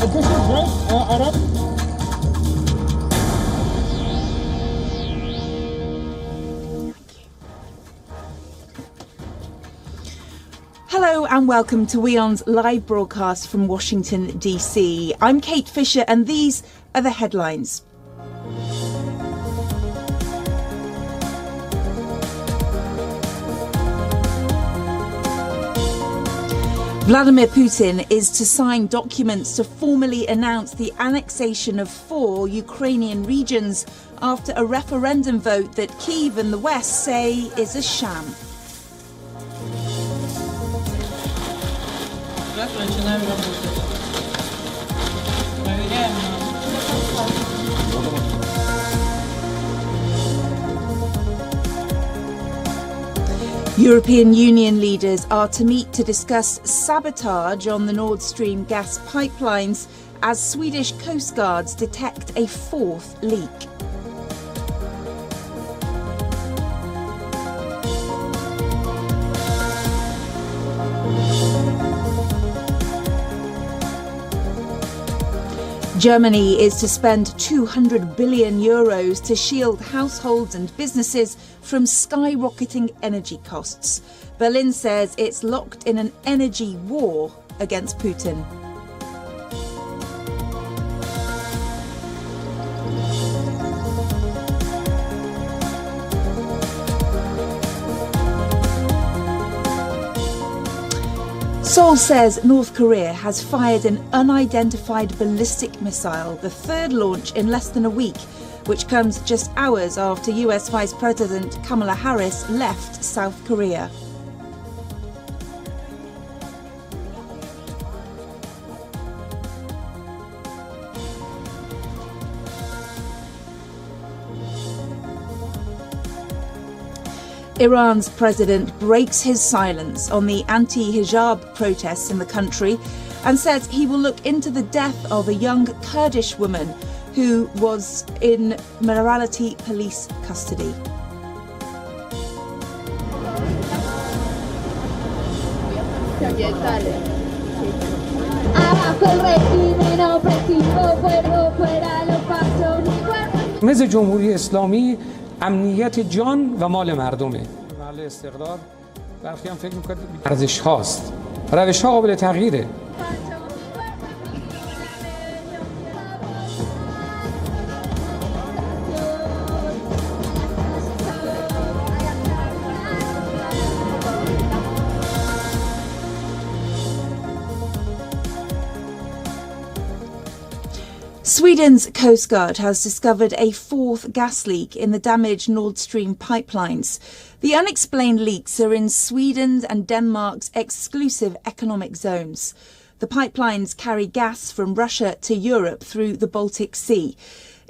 officials, right? Arab? Hello and welcome to WION's live broadcast from Washington, D.C. I'm Kate Fisher and these are the headlines. Vladimir Putin is to sign documents to formally announce the annexation of 4 Ukrainian regions after a referendum vote that Kyiv and the West say is a sham. European Union leaders are to meet to discuss sabotage on the Nord Stream gas pipelines as Swedish coastguards detect a 4th leak. Germany is to spend 200 billion euros to shield households and businesses from skyrocketing energy costs. Berlin says it's locked in an energy war against Putin. Seoul says North Korea has fired an unidentified ballistic missile, the 3rd launch in less than a week, which comes just hours after US Vice President Kamala Harris left South Korea. Iran's president breaks his silence on the anti-hijab protests in the country and says he will look into the death of a young Kurdish woman who was in morality police custody. مثل جمهوری اسلامی امنیت جان و مال مردمه. محل استقرار برخی هم فکر می‌کنه ارزش هاست. روش ها قابل تغییره. Sweden's Coast Guard has discovered a 4th gas leak in the damaged Nord Stream pipelines. The unexplained leaks are in Sweden's and Denmark's exclusive economic zones. The pipelines carry gas from Russia to Europe through the Baltic Sea.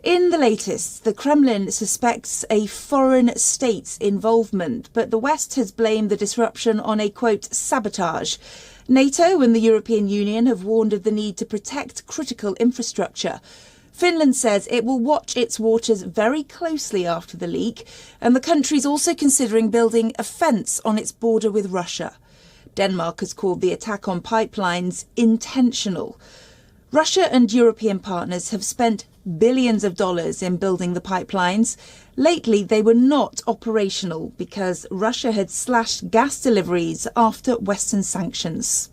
In the latest, the Kremlin suspects a foreign state's involvement, but the West has blamed the disruption on a, quote, sabotage. NATO and the European Union have warned of the need to protect critical infrastructure. Finland says it will watch its waters very closely after the leak, and the country is also considering building a fence on its border with Russia. Denmark has called the attack on pipelines intentional. Russia and European partners have spent billions of dollars in building the pipelines. Lately, they were not operational because Russia had slashed gas deliveries after Western sanctions.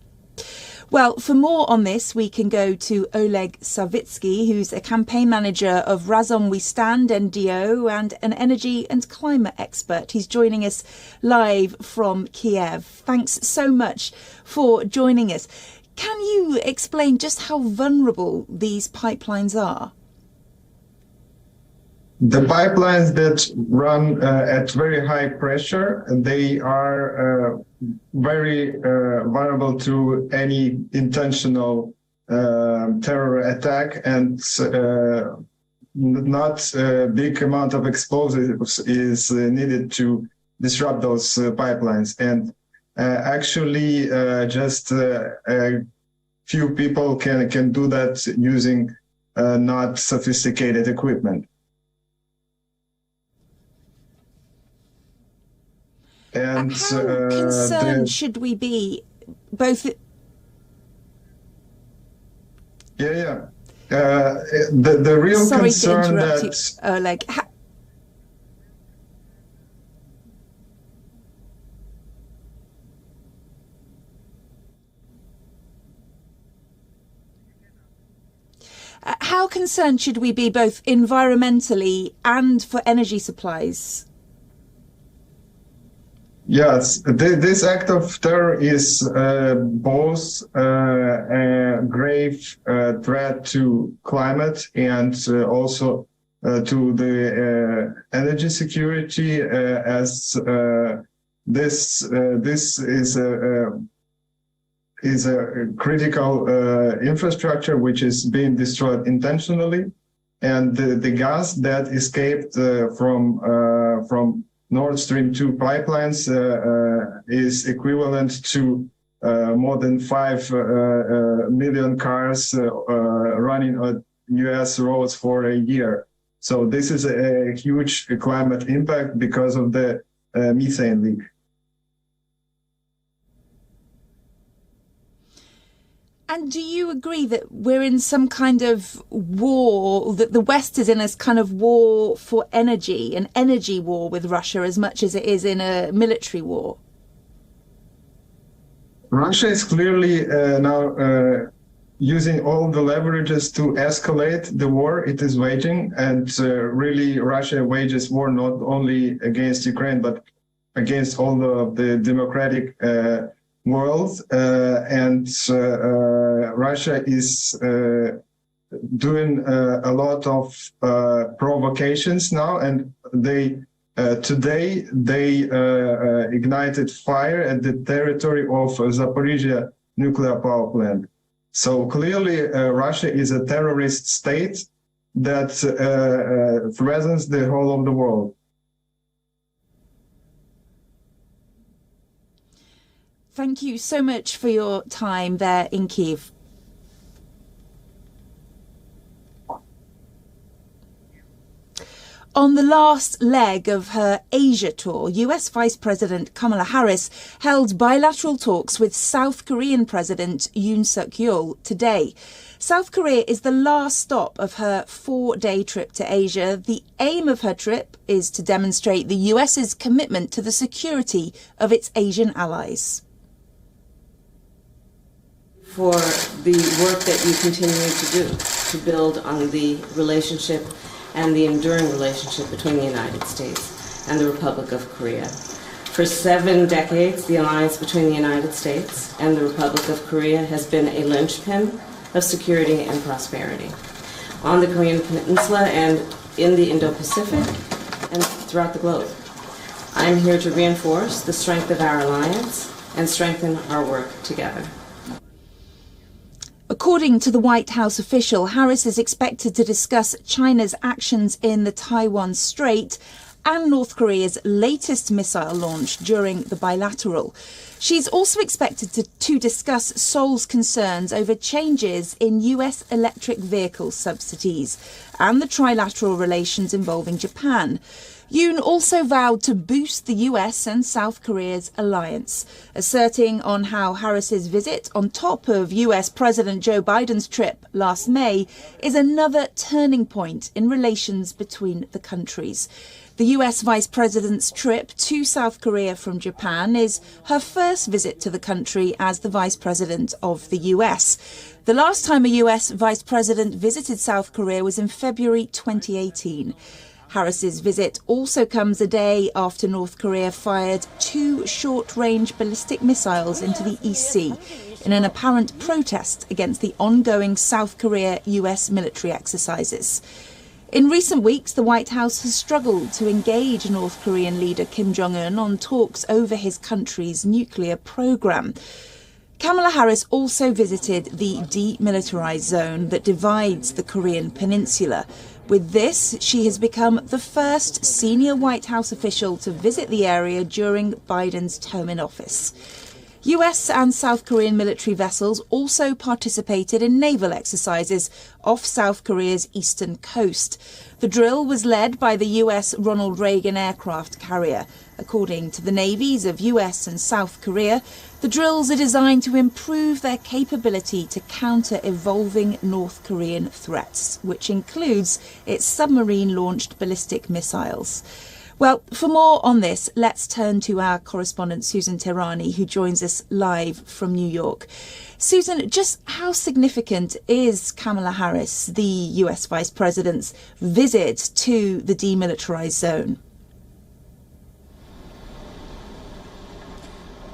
Well, for more on this, we can go to Oleg Savitsky, who's a campaign manager of Razom We Stand NDO and an energy and climate expert. He's joining us live from Kiev. Thanks so much for joining us. Can you explain just how vulnerable these pipelines are? The pipelines that run at very high pressure, they are very vulnerable to any intentional terror attack, and not a big amount of explosives is needed to disrupt those pipelines. And actually, just a few people can do that using not sophisticated equipment. And how concerned should we be, both Yeah, yeah. The real Sorry to concern interrupt you, that Oleg. How concerned should we be both environmentally and for energy supplies? yes, this act of terror is both a grave threat to climate and also to the energy security, as this is a critical infrastructure which is being destroyed intentionally, and the gas that escaped from Nord Stream 2 pipelines is equivalent to more than 5 million cars running on US roads for a year. So this is a huge climate impact because of the methane leak. And do you agree that we're in some kind of war, that the West is in a kind of war for energy, an energy war with Russia as much as it is in a military war? Russia is clearly now using all the leverages to escalate the war it is waging. And really, Russia wages war not only against Ukraine, but against all the democratic world. And Russia is doing a lot of provocations now, and today they ignited fire at the territory of Zaporizhia nuclear power plant. So clearly, Russia is a terrorist state that threatens the whole of the world. Thank you so much for your time there in Kyiv. On the last leg of her Asia tour, US Vice President Kamala Harris held bilateral talks with South Korean President Yoon Suk-yeol today. South Korea is the last stop of her 4-day trip to Asia. The aim of her trip is to demonstrate the US's commitment to the security of its Asian allies. For the work that you continue to do to build on the relationship and the enduring relationship between the United States and the Republic of Korea. For 7 decades, the alliance between the United States and the Republic of Korea has been a linchpin of security and prosperity on the Korean Peninsula and in the Indo-Pacific and throughout the globe. I'm here to reinforce the strength of our alliance and strengthen our work together. According to the White House official, Harris is expected to discuss China's actions in the Taiwan Strait and North Korea's latest missile launch during the bilateral. She's also expected to discuss Seoul's concerns over changes in US electric vehicle subsidies and the trilateral relations involving Japan. Yoon also vowed to boost the US and South Korea's alliance, asserting on how Harris's visit, on top of US President Joe Biden's trip last May, is another turning point in relations between the countries. The US Vice President's trip to South Korea from Japan is her first visit to the country as the Vice President of the US. The last time a US Vice President visited South Korea was in February 2018. Harris's visit also comes a day after North Korea fired 2 short-range ballistic missiles into the East Sea in an apparent protest against the ongoing South Korea-US military exercises. In recent weeks, the White House has struggled to engage North Korean leader Kim Jong-un on talks over his country's nuclear program. Kamala Harris also visited the demilitarized zone that divides the Korean peninsula. With this, she has become the first senior White House official to visit the area during Biden's term in office. US and South Korean military vessels also participated in naval exercises off South Korea's eastern coast. The drill was led by the US Ronald Reagan aircraft carrier According to the navies of US and South Korea, the drills are designed to improve their capability to counter evolving North Korean threats, which includes its submarine-launched ballistic missiles. Well, for more on this, let's turn to our correspondent Susan Tehrani, who joins us live from New York. Susan, just how significant is Kamala Harris, the US Vice President's visit to the demilitarized zone?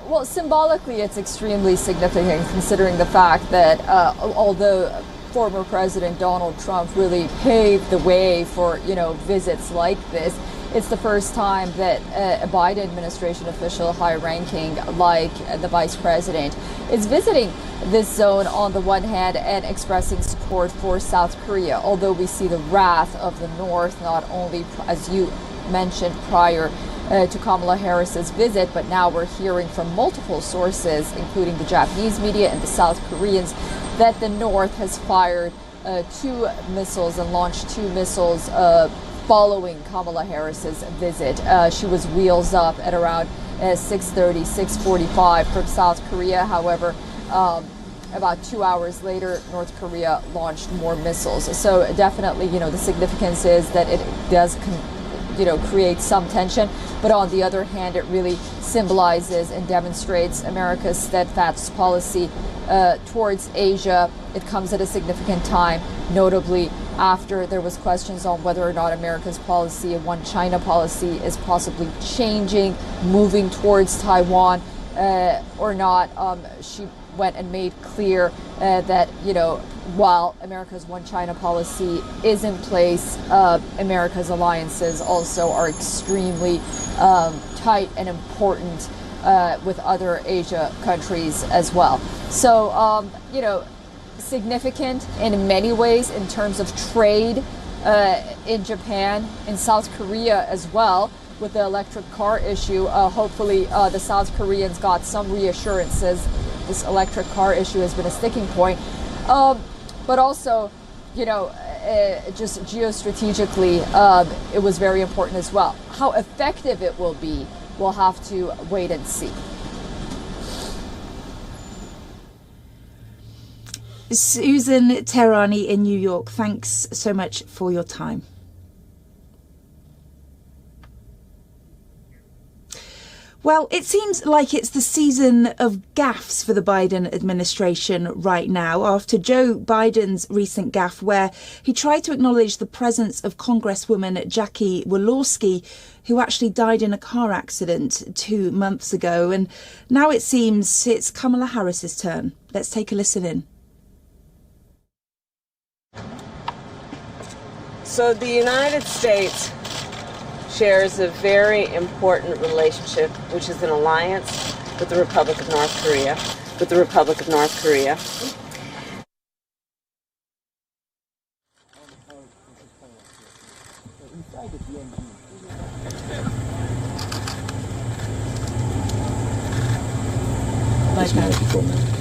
Well, symbolically, it's extremely significant considering the fact that although former President Donald Trump really paved the way for, visits like this, it's the first time that a Biden administration official, high-ranking, like the vice president, is visiting this zone on the one hand and expressing support for South Korea, although we see the wrath of the North, not only, as you mentioned, prior to Kamala Harris's visit, but now we're hearing from multiple sources, including the Japanese media and the South Koreans, that the North has fired 2 missiles and launched 2 missiles following Kamala Harris's visit. She was wheels up at around 6:30, 6:45 from South Korea. However, about 2 hours later, North Korea launched more missiles. So definitely, the significance is that it does create some tension, but on the other hand, it really symbolizes and demonstrates America's steadfast policy towards Asia. It comes at a significant time, notably after there was questions on whether or not America's policy, a one China policy, is possibly changing, moving towards Taiwan or not. She went and made clear that, while America's one China policy is in place, America's alliances also are extremely tight and important with other Asia countries as well. So, significant in many ways in terms of trade in Japan, in South Korea as well, with the electric car issue. Hopefully the South Koreans got some reassurances. This electric car issue has been a sticking point. But also, just geostrategically, it was very important as well. How effective it will be, we'll have to wait and see. Susan Tehrani in New York, thanks so much for your time. Well, it seems like it's the season of gaffes for the Biden administration right now, after Joe Biden's recent gaffe where he tried to acknowledge the presence of Congresswoman Jackie Walorski, who actually died in a car accident 2 months ago. And now it seems it's Kamala Harris's turn. Let's take a listen in. So the United States shares a very important relationship, which is an alliance with the Republic of North Korea,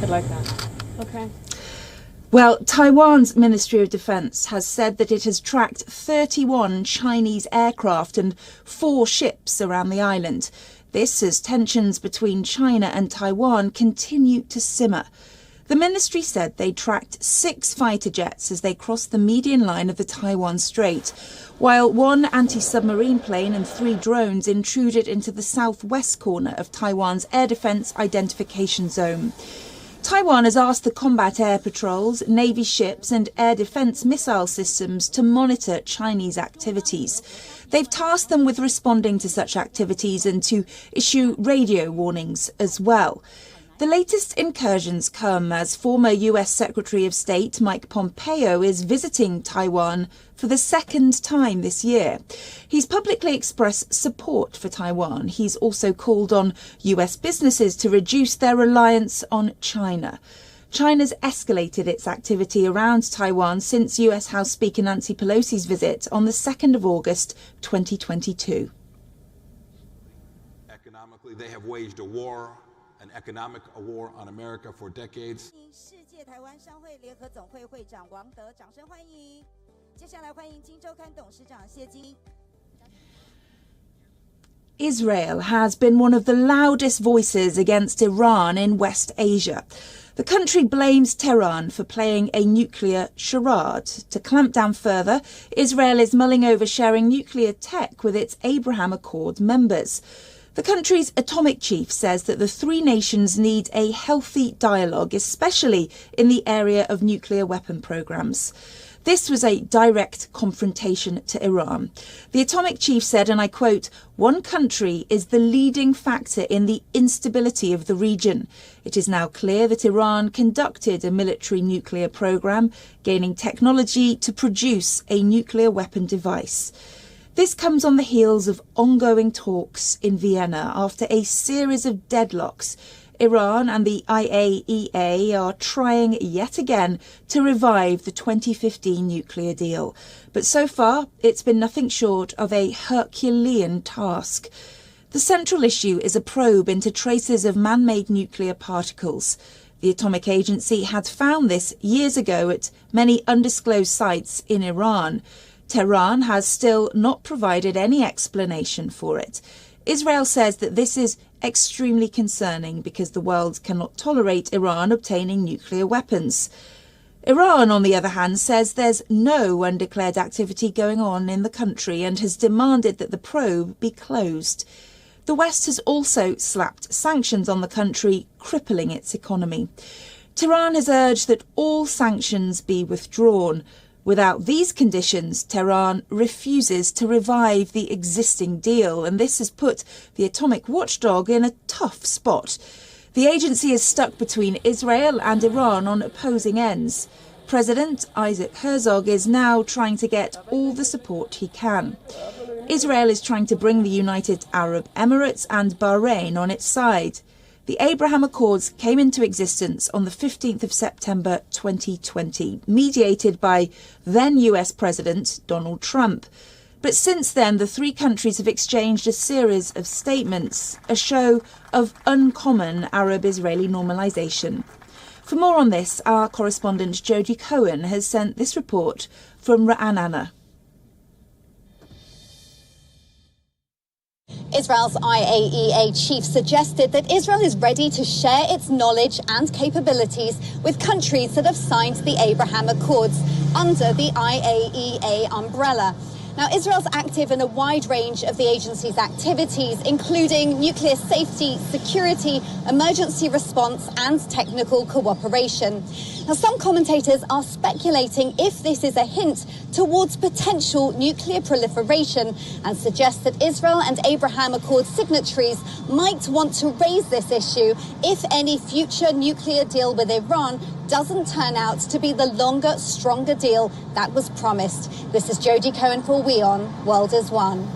Like that. Okay. Well, Taiwan's Ministry of Defense has said that it has tracked 31 Chinese aircraft and 4 ships around the island. This as tensions between China and Taiwan continue to simmer. The ministry said they tracked 6 fighter jets as they crossed the median line of the Taiwan Strait, while 1 anti-submarine plane and 3 drones intruded into the southwest corner of Taiwan's air defense identification zone. Taiwan has asked the combat air patrols, Navy ships and air defense missile systems to monitor Chinese activities. They've tasked them with responding to such activities and to issue radio warnings as well. The latest incursions come as former US Secretary of State Mike Pompeo is visiting Taiwan for the 2nd time this year. He's publicly expressed support for Taiwan. He's also called on US businesses to reduce their reliance on China. China's escalated its activity around Taiwan since US House Speaker Nancy Pelosi's visit on the 2nd of August 2022. Economically, they have waged a war. An economic war on America for decades. Israel has been one of the loudest voices against Iran in West Asia. The country blames Tehran for playing a nuclear charade. To clamp down further, Israel is mulling over sharing nuclear tech with its Abraham Accord members. The country's atomic chief says that the three nations need a healthy dialogue, especially in the area of nuclear weapon programs. This was a direct confrontation to Iran. The atomic chief said, and I quote, "One country is the leading factor in the instability of the region. It is now clear that Iran conducted a military nuclear program, gaining technology to produce a nuclear weapon device." This comes on the heels of ongoing talks in Vienna after a series of deadlocks. Iran and the IAEA are trying yet again to revive the 2015 nuclear deal. But so far, it's been nothing short of a Herculean task. The central issue is a probe into traces of man-made nuclear particles. The Atomic Agency had found this years ago at many undisclosed sites in Iran. Tehran has still not provided any explanation for it. Israel says that this is extremely concerning because the world cannot tolerate Iran obtaining nuclear weapons. Iran, on the other hand, says there's no undeclared activity going on in the country and has demanded that the probe be closed. The West has also slapped sanctions on the country, crippling its economy. Tehran has urged that all sanctions be withdrawn. Without these conditions, Tehran refuses to revive the existing deal, and this has put the atomic watchdog in a tough spot. The agency is stuck between Israel and Iran on opposing ends. President Isaac Herzog is now trying to get all the support he can. Israel is trying to bring the United Arab Emirates and Bahrain on its side. The Abraham Accords came into existence on the 15th of September 2020, mediated by then US President Donald Trump. But since then, the three countries have exchanged a series of statements, a show of uncommon Arab-Israeli normalisation. For more on this, our correspondent Jodie Cohen has sent this report from Ra'anana. Israel's IAEA chief suggested that Israel is ready to share its knowledge and capabilities with countries that have signed the Abraham Accords under the IAEA umbrella. Now, Israel's active in a wide range of the agency's activities, including nuclear safety, security, emergency response and technical cooperation. Now, some commentators are speculating if this is a hint towards potential nuclear proliferation and suggest that Israel and Abraham Accord signatories might want to raise this issue if any future nuclear deal with Iran doesn't turn out to be the longer, stronger deal that was promised. This is Jodie Cohen for WION World is One.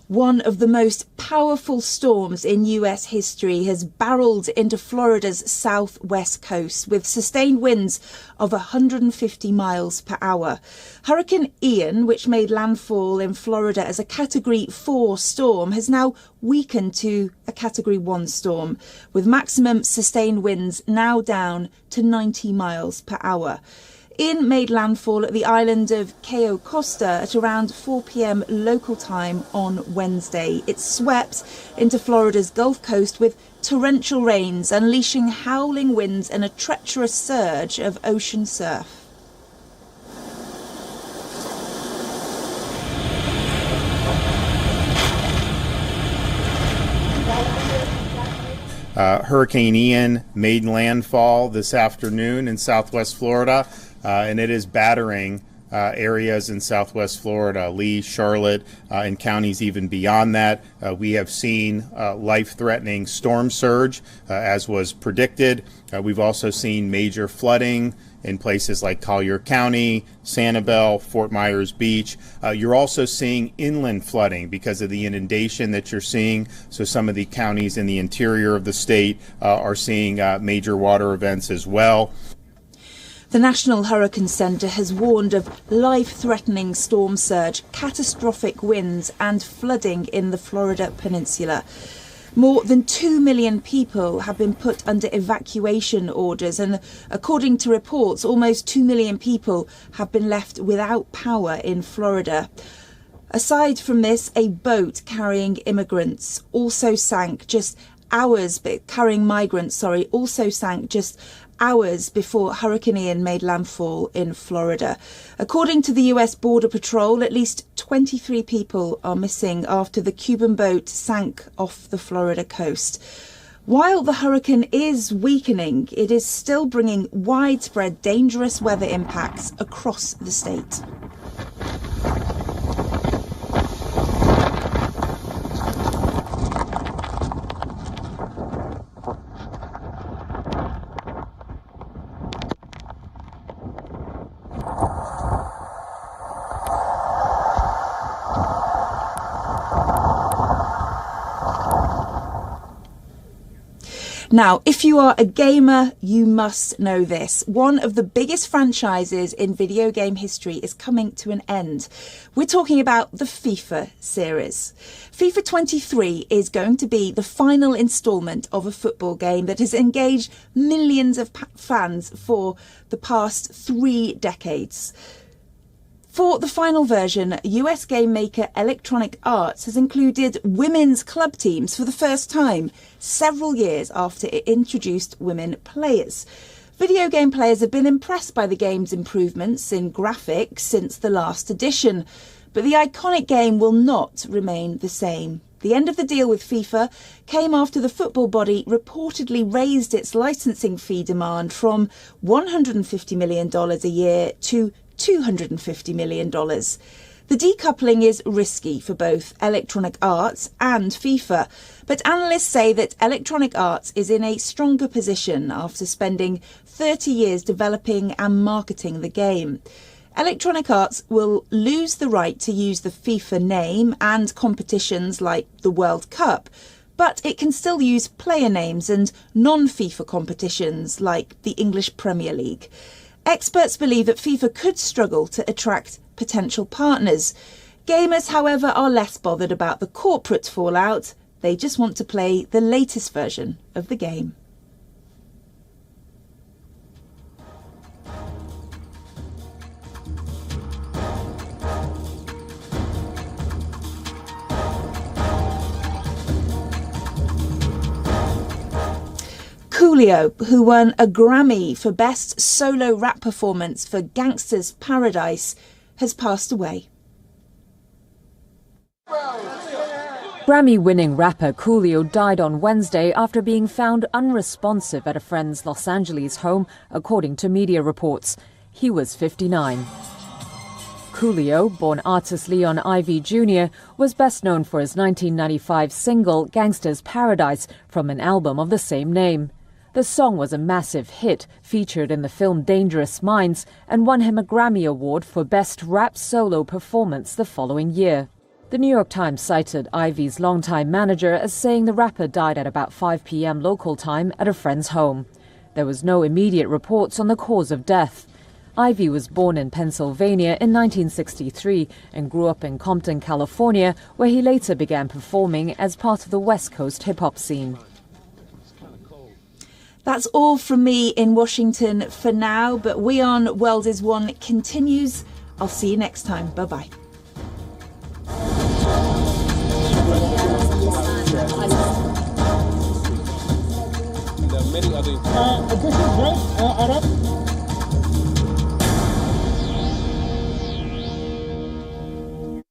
One of the most powerful storms in US history has barreled into Florida's southwest coast with sustained winds of 150 miles per hour. Hurricane Ian, which made landfall in Florida as a Category 4 storm, has now weakened to a Category 1 storm, with maximum sustained winds now down to 90 miles per hour. Ian made landfall at the island of Cayo Costa at around 4 p.m. local time on Wednesday. It swept into Florida's Gulf Coast with torrential rains, unleashing howling winds and a treacherous surge of ocean surf. Hurricane Ian made landfall this afternoon in southwest Florida, and it is battering areas in southwest Florida, Lee, Charlotte, and counties even beyond that. We have seen life-threatening storm surge, as was predicted. We've also seen major flooding in places like Collier County, Sanibel, Fort Myers Beach. You're also seeing inland flooding because of the inundation that you're seeing. So some of the counties in the interior of the state are seeing major water events as well. The National Hurricane Center has warned of life-threatening storm surge, catastrophic winds and flooding in the Florida Peninsula. More than 2 million people have been put under evacuation orders, and according to reports, almost 2 million people have been left without power in Florida. Aside from this, a boat carrying migrants also sank just hours before Hurricane Ian made landfall in Florida. According to the US Border Patrol, at least 23 people are missing after the Cuban boat sank off the Florida coast. While the hurricane is weakening, it is still bringing widespread dangerous weather impacts across the state. Now, if you are a gamer, you must know this. One of the biggest franchises in video game history is coming to an end. We're talking about the FIFA series. FIFA 23 is going to be the final instalment of a football game that has engaged millions of fans for the past 3 decades. For the final version, US game maker Electronic Arts has included women's club teams for the first time, several years after it introduced women players. Video game players have been impressed by the game's improvements in graphics since the last edition, but the iconic game will not remain the same. The end of the deal with FIFA came after the football body reportedly raised its licensing fee demand from $150 million a year to $250 million. The decoupling is risky for both Electronic Arts and FIFA, but analysts say that Electronic Arts is in a stronger position after spending 30 years developing and marketing the game. Electronic Arts will lose the right to use the FIFA name and competitions like the World Cup, but it can still use player names and non-FIFA competitions like the English Premier League. Experts believe that FIFA could struggle to attract potential partners. Gamers, however, are less bothered about the corporate fallout. They just want to play the latest version of the game. Coolio, who won a Grammy for Best Solo Rap Performance for Gangsta's Paradise, has passed away. Grammy-winning rapper Coolio died on Wednesday after being found unresponsive at a friend's Los Angeles home, according to media reports. He was 59. Coolio, born artist Leon Ivey Jr., was best known for his 1995 single Gangsta's Paradise from an album of the same name. The song was a massive hit, featured in the film Dangerous Minds, and won him a Grammy Award for Best Rap Solo Performance the following year. The New York Times cited Ivey's longtime manager as saying the rapper died at about 5 p.m. local time at a friend's home. There was no immediate reports on the cause of death. Ivey was born in Pennsylvania in 1963 and grew up in Compton, California, where he later began performing as part of the West Coast hip-hop scene. That's all from me in Washington for now, but WION World is One continues. I'll see you next time. Bye-bye. This is right, Arab.